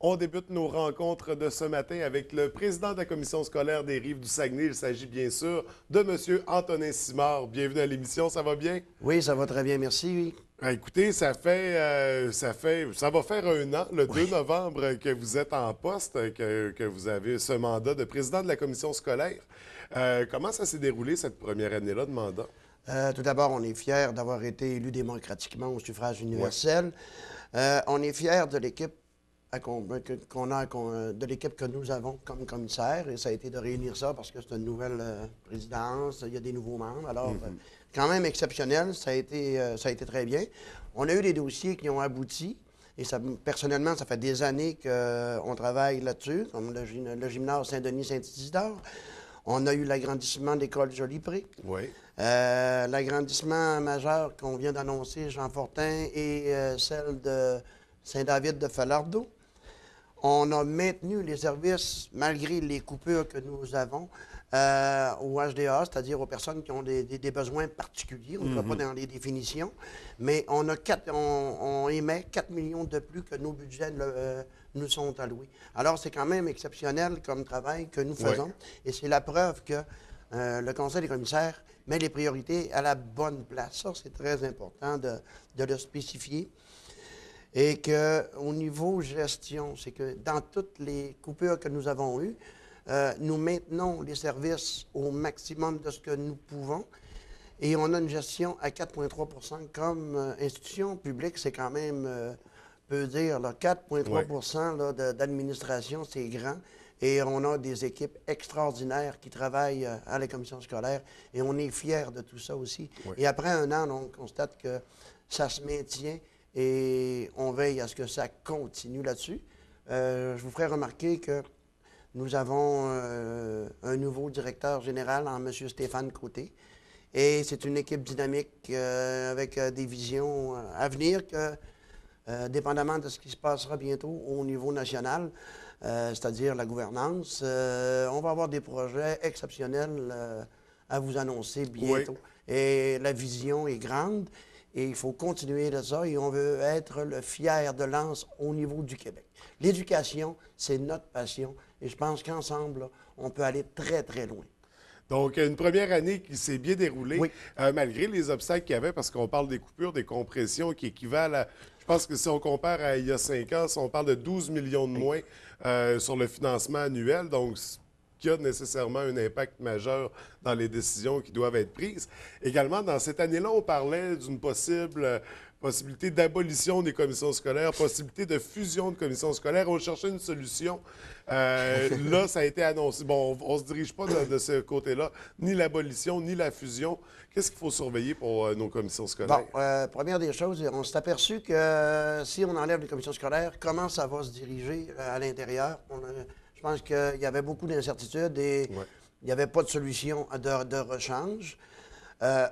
On débute nos rencontres de ce matin avec le président de la commission scolaire des Rives du Saguenay. Il s'agit bien sûr de M. Antonin Simard. Bienvenue à l'émission, ça va bien? Oui, ça va très bien, merci. Oui. Écoutez, ça va faire un an, le 2 Oui. novembre, que vous êtes en poste, que vous avez ce mandat de président de la commission scolaire. Comment ça s'est déroulé cette première année-là de mandat? Tout d'abord, on est fiers d'avoir été élus démocratiquement au suffrage Oui. universel. On est fiers de l'équipe de l'équipe que nous avons comme commissaire, et ça a été de réunir ça parce que c'est une nouvelle présidence, il y a des nouveaux membres. Alors, quand même exceptionnel, ça a été très bien. On a eu des dossiers qui ont abouti. Et ça, personnellement, ça fait des années qu'on travaille là-dessus, comme le gymnase Saint-Denis-Saint-Isidore. On a eu l'agrandissement de l'école Joly-Pré. Oui. L'agrandissement majeur qu'on vient d'annoncer, Jean Fortin, et celle de Saint-David de Falardeau. On a maintenu les services malgré les coupures que nous avons au HDA, c'est-à-dire aux personnes qui ont des besoins particuliers. On ne va pas dans les définitions, mais on émet 4 millions de plus que nos budgets nous sont alloués. Alors, c'est quand même exceptionnel comme travail que nous faisons, et c'est la preuve que le Conseil des commissaires met les priorités à la bonne place. Ça, c'est très important de le spécifier. Et qu'au niveau gestion, c'est que dans toutes les coupures que nous avons eues, nous maintenons les services au maximum de ce que nous pouvons. Et on a une gestion à 4,3 comme institution publique, c'est quand même, peut dire, 4,3 d'administration, c'est grand. Et on a des équipes extraordinaires qui travaillent à la commission scolaire. Et on est fiers de tout ça aussi. Oui. Et après un an, on constate que ça se maintient. Et on veille à ce que ça continue là-dessus. Je vous ferai remarquer que nous avons un nouveau directeur général en M. Stéphane Côté. Et c'est une équipe dynamique avec des visions à venir que, dépendamment de ce qui se passera bientôt au niveau national, c'est-à-dire la gouvernance, on va avoir des projets exceptionnels à vous annoncer bientôt. Oui. Et la vision est grande. Et il faut continuer de ça, et on veut être le fier de lance au niveau du Québec. L'éducation, c'est notre passion, et je pense qu'ensemble, là, on peut aller très, très loin. Donc, une première année qui s'est bien déroulée, Oui. malgré les obstacles qu'il y avait, parce qu'on parle des coupures, des compressions qui équivalent à, je pense que si on compare à il y a 5 ans, si on parle de 12 millions de moins sur le financement annuel, donc qui a nécessairement un impact majeur dans les décisions qui doivent être prises. Également, dans cette année-là, on parlait d'une possibilité d'abolition des commissions scolaires, possibilité de fusion de commissions scolaires. On cherchait une solution. Là, ça a été annoncé. Bon, on ne se dirige pas de ce côté-là, ni l'abolition, ni la fusion. Qu'est-ce qu'il faut surveiller pour nos commissions scolaires? Bon, première des choses, on s'est aperçu que si on enlève les commissions scolaires, comment ça va se diriger à l'intérieur? Je pense qu'il y avait beaucoup d'incertitudes et il n'y avait pas de solution de rechange.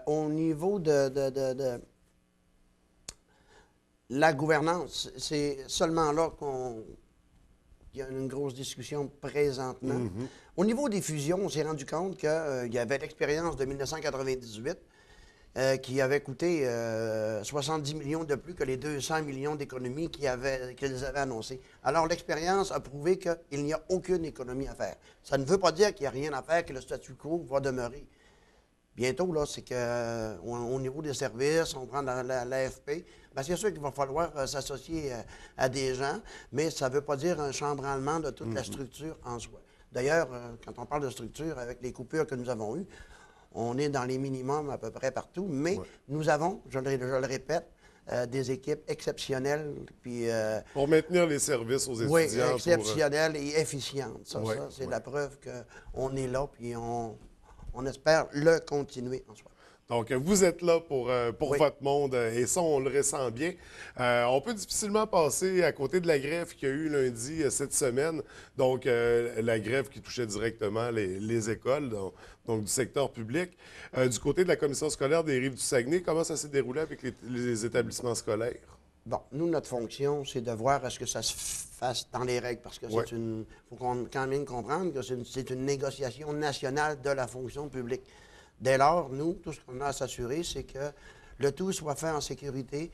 Au niveau de la gouvernance, c'est seulement là qu'il y a une grosse discussion présentement. Au niveau des fusions, on s'est rendu compte qu'il y avait l'expérience de 1998 qui avait coûté 70 millions de plus que les 200 millions d'économies qu'ils avaient annoncées. Alors, l'expérience a prouvé qu'il n'y a aucune économie à faire. Ça ne veut pas dire qu'il n'y a rien à faire, que le statu quo va demeurer. Bientôt, là, c'est qu'au niveau des services, on prend l'AFP. Bien, c'est sûr qu'il va falloir s'associer à des gens, mais ça ne veut pas dire un chambranlement de toute la structure en soi. D'ailleurs, quand on parle de structure, avec les coupures que nous avons eues, on est dans les minimums à peu près partout, mais nous avons, je le répète, des équipes exceptionnelles. Puis, pour maintenir les services aux étudiants. Oui, exceptionnelles et efficientes. Ça, c'est la preuve qu'on est là, puis on espère le continuer en soi. Donc, vous êtes là pour votre monde, et ça, on le ressent bien. On peut difficilement passer à côté de la grève qu'il y a eu lundi cette semaine. Donc, la grève qui touchait directement les écoles, donc du secteur public. Du côté de la commission scolaire des Rives du Saguenay, comment ça s'est déroulé avec les établissements scolaires? Bon, nous, notre fonction, c'est de voir à ce que ça se fasse dans les règles, parce que faut quand même comprendre que c'est une négociation nationale de la fonction publique. Dès lors, nous, tout ce qu'on a à s'assurer, c'est que le tout soit fait en sécurité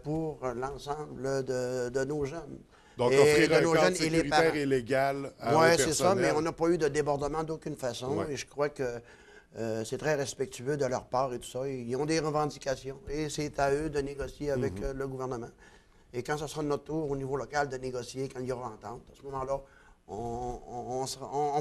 pour l'ensemble de nos jeunes. Donc, et offrir de un nos cadre jeunes et les parents. sécuritaire et légal aux Oui, c'est personnels. ça, mais on n'a pas eu de débordement d'aucune façon. Ouais. Et je crois que c'est très respectueux de leur part et tout ça. Ils ont des revendications et c'est à eux de négocier avec le gouvernement. Et quand ce sera notre tour au niveau local de négocier, quand il y aura entente, à ce moment-là, on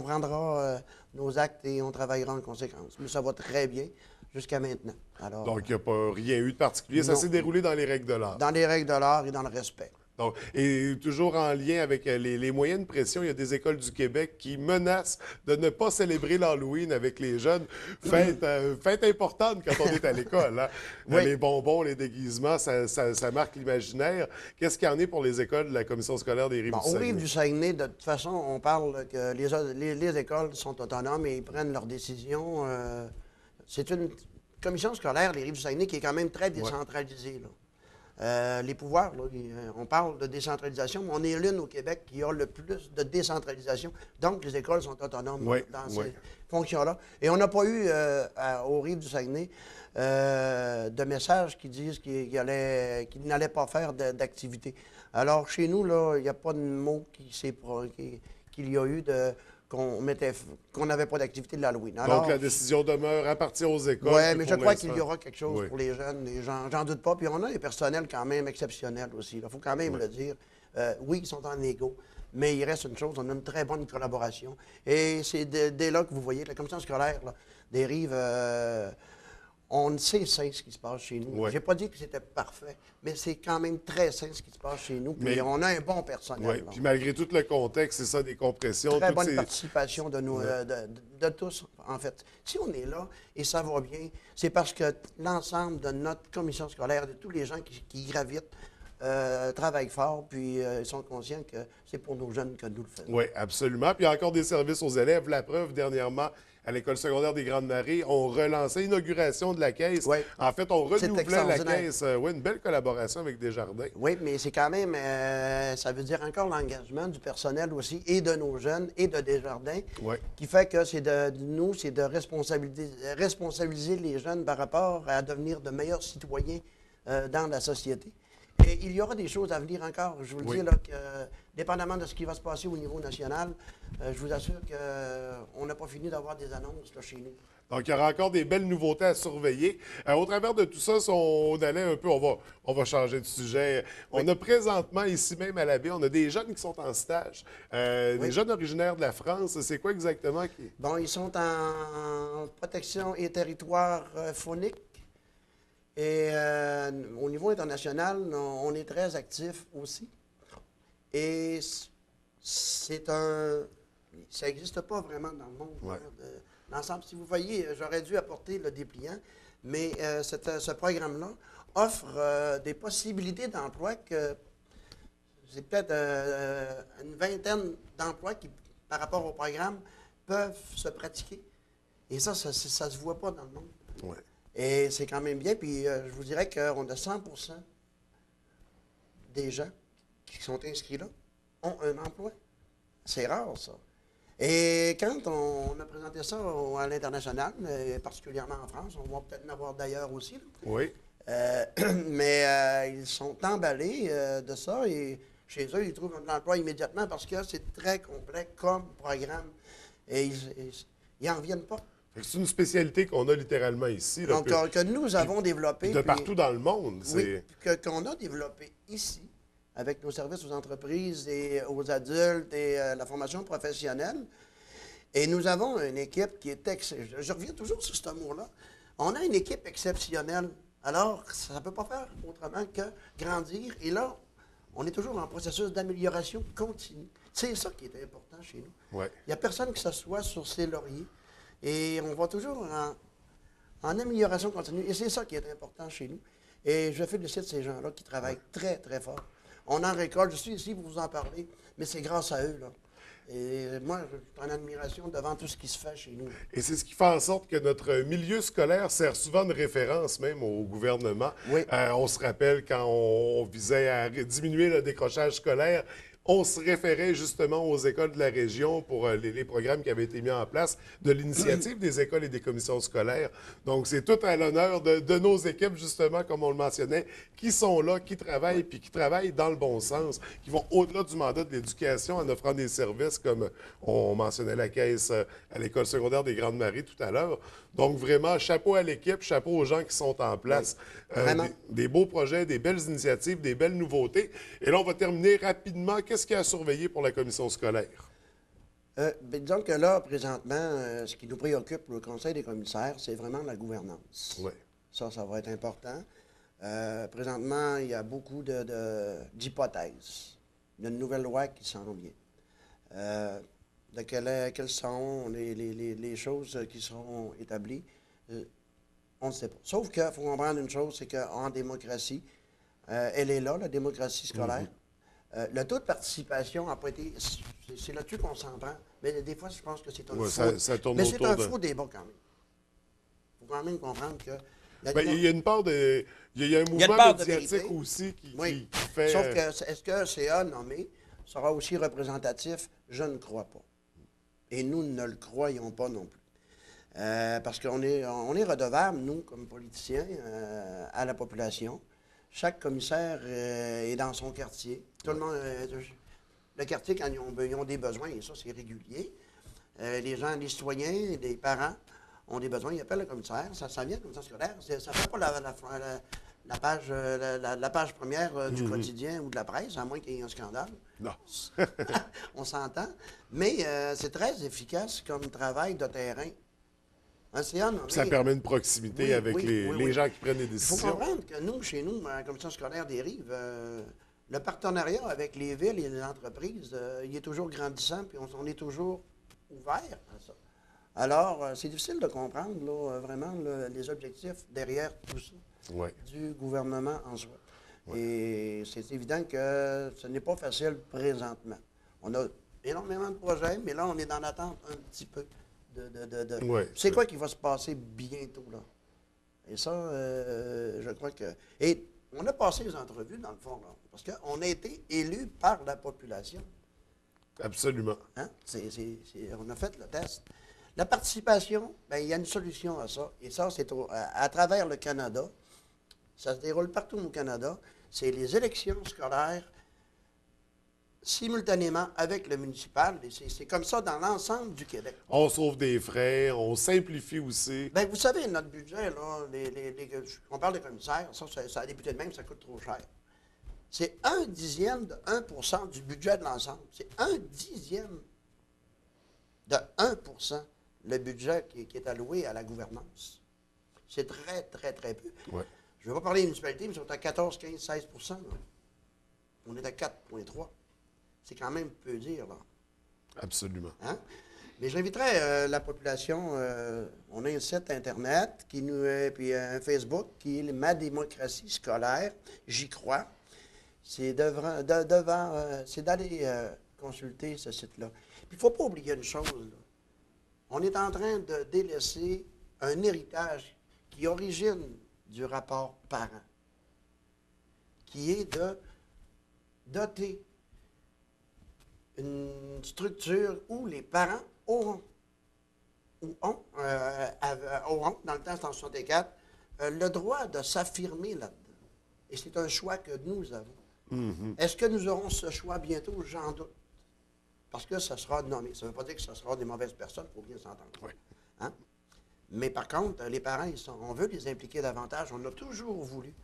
prendra nos actes et on travaillera en conséquence. Mais ça va très bien jusqu'à maintenant. Alors, Donc, il n'y a pas rien eu de particulier. Ça non. s'est déroulé dans les règles de l'art. Dans les règles de l'art et dans le respect. Donc, et toujours en lien avec les moyens de pression, il y a des écoles du Québec qui menacent de ne pas célébrer l'Halloween avec les jeunes. Fête importante quand on est à l'école. Hein? Oui. Les bonbons, les déguisements, ça marque l'imaginaire. Qu'est-ce qu'il y en est pour les écoles de la commission scolaire des Rives Bon, du aux Saguenay? Rives du Saguenay, de toute façon, on parle que les écoles sont autonomes et ils prennent leurs décisions. C'est une commission scolaire des Rives du Saguenay qui est quand même très décentralisée. Là. Les pouvoirs, là, on parle de décentralisation, mais on est l'une au Québec qui a le plus de décentralisation. Donc, les écoles sont autonomes dans ces fonctions-là. Et on n'a pas eu, aux Rives du Saguenay, de messages qui disent qu'ils n'allaient pas faire d'activité. Alors, chez nous, là, il n'y a pas de mot qu'il y a eu qu'on n'avait pas d'activité de l'Halloween. Donc, la décision demeure appartient aux écoles. Oui, mais je crois l'instant. qu'il y aura quelque chose pour les jeunes. Et j'en doute pas. Puis on a des personnels quand même exceptionnels aussi. Il faut quand même le dire. Oui, ils sont en égo, mais il reste une chose, on a une très bonne collaboration. Et c'est dès là que vous voyez que la commission scolaire là, des Rives, on sait sain ce qui se passe chez nous. Ouais. Je n'ai pas dit que c'était parfait, mais c'est quand même très sain ce qui se passe chez nous. Puis on a un bon personnel. Oui, puis malgré tout le contexte, c'est ça, des compressions. Très bonne ces... participation de, nous, de tous, en fait. Si on est là et ça va bien, c'est parce que l'ensemble de notre commission scolaire, de tous les gens qui y gravitent, travaillent fort, puis ils sont conscients que c'est pour nos jeunes que nous le faisons. Oui, absolument. Puis il y a encore des services aux élèves. La preuve, dernièrement, à l'École secondaire des Grandes Marais, on relançait l'inauguration de la caisse. Oui. En fait, on renouvelait la extraordinaire. caisse. Oui, une belle collaboration avec Desjardins. Oui, mais c'est quand même, ça veut dire encore l'engagement du personnel aussi, et de nos jeunes, et de Desjardins, qui fait que c'est de responsabiliser les jeunes par rapport à devenir de meilleurs citoyens dans la société. Et il y aura des choses à venir encore. Je vous le dis, là, que, dépendamment de ce qui va se passer au niveau national, je vous assure qu'on n'a pas fini d'avoir des annonces là, chez nous. Donc, il y aura encore des belles nouveautés à surveiller. Au travers de tout ça, si on allait un peu, on va changer de sujet. On a présentement, ici même à la baie, on a des jeunes qui sont en stage. Des jeunes originaires de la France. C'est quoi exactement qui... Bon, ils sont en protection et territoire faunique. Et au niveau international, on est très actifs aussi. Et ça n'existe pas vraiment dans le monde. Ouais. L'ensemble, si vous voyez, j'aurais dû apporter le dépliant, mais ce programme-là offre des possibilités d'emploi que c'est peut-être une vingtaine d'emplois qui, par rapport au programme, peuvent se pratiquer. Et ça se voit pas dans le monde. Ouais. Et c'est quand même bien. Puis je vous dirais qu'on a 100 des gens qui sont inscrits là ont un emploi. C'est rare, ça. Et quand on a présenté ça à l'international, particulièrement en France, on va peut-être en avoir d'ailleurs aussi. Là. Oui. Mais ils sont emballés de ça et chez eux, ils trouvent un emploi immédiatement parce que c'est très complet comme programme. Et ils n'en reviennent pas. C'est une spécialité qu'on a littéralement ici. Là, Donc, que nous avons développé. De partout dans le monde. Oui, qu'on a développé ici, avec nos services aux entreprises et aux adultes et la formation professionnelle. Et nous avons une équipe qui est exceptionnelle. Je reviens toujours sur ce mot-là. On a une équipe exceptionnelle. Alors, ça ne peut pas faire autrement que grandir. Et là, on est toujours en processus d'amélioration continue. C'est ça qui est important chez nous. Ouais. Il n'y a personne qui s'assoit sur ses lauriers. Et on va toujours en amélioration continue. Et c'est ça qui est important chez nous. Et je félicite ces gens-là qui travaillent très, très fort. On en récolte. Je suis ici pour vous en parler, mais c'est grâce à eux, là. Et moi, je suis en admiration devant tout ce qui se fait chez nous. Et c'est ce qui fait en sorte que notre milieu scolaire sert souvent de référence même au gouvernement. Oui. On se rappelle quand on visait à diminuer le décrochage scolaire, on se référait justement aux écoles de la région pour les programmes qui avaient été mis en place de l'initiative des écoles et des commissions scolaires. Donc, c'est tout à l'honneur de nos équipes, justement, comme on le mentionnait, qui sont là, qui travaillent, puis qui travaillent dans le bon sens, qui vont au-delà du mandat de l'éducation en offrant des services comme on mentionnait la caisse à l'école secondaire des Grandes-Maries tout à l'heure. Donc, vraiment, chapeau à l'équipe, chapeau aux gens qui sont en place. Vraiment. Des beaux projets, des belles initiatives, des belles nouveautés. Et là, on va terminer rapidement. Qu'est-ce qu'il y a à surveiller pour la commission scolaire? Disons que là, présentement, ce qui nous préoccupe, le Conseil des commissaires, c'est vraiment la gouvernance. Oui. Ça va être important. Présentement, il y a beaucoup d'hypothèses. Il y a une nouvelle loi qui s'en vient. Quelles sont les choses qui seront établies? On ne sait pas. Sauf qu'il faut comprendre une chose, c'est qu'en démocratie, elle est là, la démocratie scolaire. Le taux de participation n'a pas été... C'est là-dessus qu'on s'en prend. Mais des fois, je pense que c'est un faux... Ça tourne Mais c'est autour un de... faux débat quand même. Il faut quand même comprendre que... Il y a une part de... Il y a un une mouvement part de médiatique vérité. aussi qui Oui. fait... Sauf que, est-ce que CA nommé sera aussi représentatif? Je ne crois pas. Et nous ne le croyons pas non plus. Parce qu'on est redevable, nous, comme politiciens, à la population. Chaque commissaire est dans son quartier. Tout le monde... le quartier, quand ils ont des besoins, et ça, c'est régulier, les gens, les citoyens, les parents ont des besoins, ils appellent le commissaire, ça vient, le commissaire scolaire, ça ne fait pas la page première du quotidien ou de la presse, à moins qu'il y ait un scandale. Non. On s'entend. Mais c'est très efficace comme travail de terrain. Ça permet une proximité avec les gens qui prennent les Il faut décisions. comprendre que nous, chez nous, à la commission scolaire des Rives, le partenariat avec les villes et les entreprises, il est toujours grandissant, puis on est toujours ouvert à ça. Alors, c'est difficile de comprendre, là, vraiment, les objectifs derrière tout ça du gouvernement en soi. Et c'est évident que ce n'est pas facile présentement. On a énormément de projets, mais là, on est dans l'attente un petit peu c'est quoi qui va se passer bientôt, là? Et ça, je crois que... Et on a passé les entrevues, dans le fond, là, parce qu'on a été élus par la population. Absolument. Hein? On a fait le test. La participation, bien, il y a une solution à ça. Et ça, c'est à travers le Canada. Ça se déroule partout au Canada. C'est les élections scolaires simultanément avec le municipal. Et c'est comme ça dans l'ensemble du Québec. On sauve des frais, on simplifie aussi. Bien, vous savez, notre budget, là, on parle de commissaires, ça a débuté de même, ça coûte trop cher. C'est 1/10 de 1 % du budget de l'ensemble. C'est 1/10 de 1 % le budget qui est alloué à la gouvernance. C'est très, très, très peu. Ouais. Je ne vais pas parler des municipalités, mais ils sont à 14, 15, 16 %. Là. On est à 4,3 %. C'est quand même peu dire, là. Absolument. Hein? Mais j'inviterais la population, on a un site Internet, puis un Facebook qui est Ma démocratie scolaire, j'y crois. C'est d'aller consulter ce site-là. Puis il ne faut pas oublier une chose, là. On est en train de délaisser un héritage qui origine du rapport parent, qui est de doter une structure où les parents auront, dans le temps, c'est en 64, le droit de s'affirmer là-dedans. Et c'est un choix que nous avons. Mm-hmm. Est-ce que nous aurons ce choix bientôt? J'en doute. Parce que ça sera nommé. Ça ne veut pas dire que ce sera des mauvaises personnes, il faut bien s'entendre. Oui. Hein? Mais par contre, les parents, on veut les impliquer davantage. On a toujours voulu.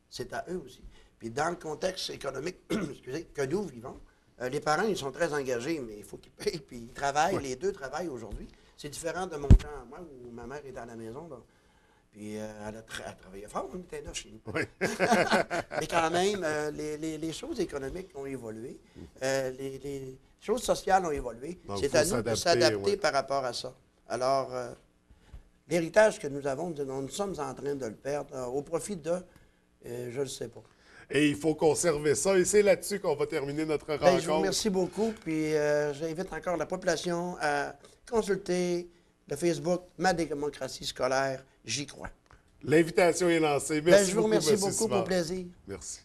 C'est à eux aussi. Puis dans le contexte économique excusez, que nous vivons, les parents, ils sont très engagés, mais il faut qu'ils payent, puis ils travaillent. Les deux travaillent aujourd'hui. C'est différent de mon temps à moi, où ma mère était à la maison, là. Puis elle travaillait fort, on était là chez nous. Oui. Mais quand même, les choses économiques ont évolué. Les choses sociales ont évolué. Donc, c'est à nous de s'adapter par rapport à ça. Alors, l'héritage que nous avons, nous sommes en train de le perdre au profit de, je ne sais pas. Et il faut conserver ça. Et c'est là-dessus qu'on va terminer notre rencontre. Je vous remercie beaucoup. Puis j'invite encore la population à consulter le Facebook Ma démocratie scolaire. J'y crois. L'invitation est lancée. Merci je vous beaucoup, remercie M. beaucoup Simard. pour le plaisir. Merci.